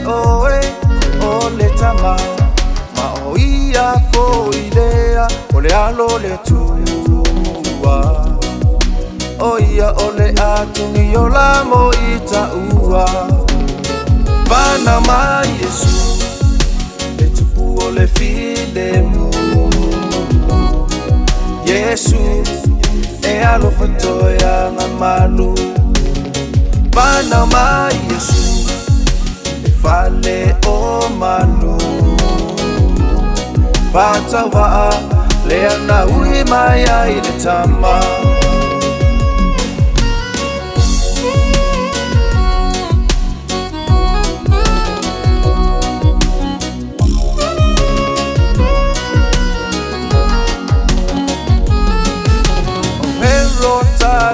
oe o le tama ma o ia fo idea o le alo le tua o ia o le atungi o la mo ita ua Vana mai Yesu le tupu o le file mu Yesu e alo fatoia na malu Vana mai Yesu le fale o manu Vata waa le ana ui mai ai le tama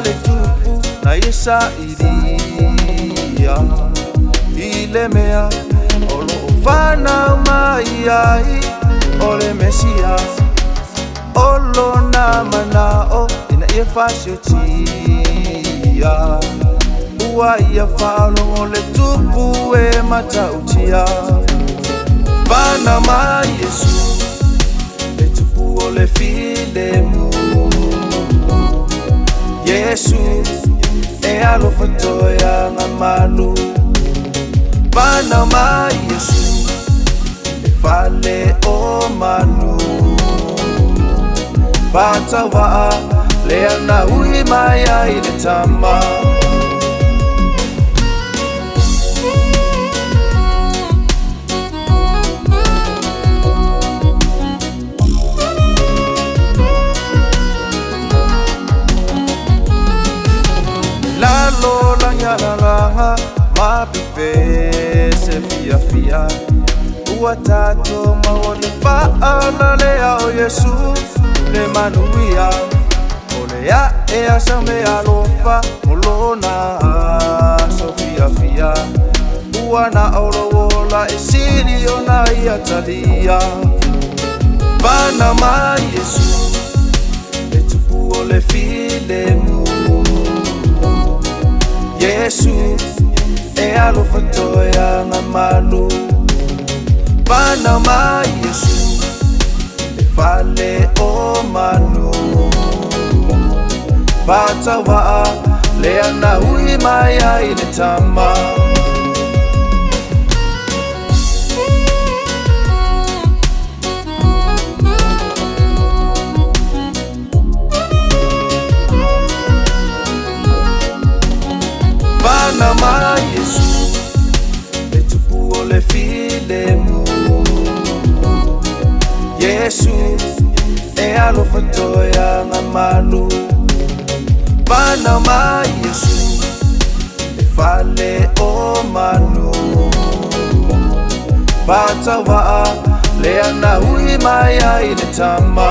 le tupu na isa iria ile mea olo vana mai ai ole mesia olo na manao ina ia fasio tia ua ia falo le tupu e matautia vana mai Yesu le tupu o le file mu Yesu e alo fatoia na malu Vana mai Yesu le fale o manu Vata waa le ana ui mai ai le tama Lola nyalaranga mapipe se fia fia Ua tato maole faala lea o Yesu le manuia Ole ya e asame alofa molona so fia fia Ua na orowola e sirio na iatalia Vana mai Yesu le tupu o le file mu Yesu e alo fatoia na malu Vana mai Yesu le fale o manu Vata waa le ana ui mai ai le tama Vana mai Yesu le tupu o le file mu Yesu e alo fatoia na malu Vana mai Yesu le fale o manu Vata waa le ana ui mai ai le tama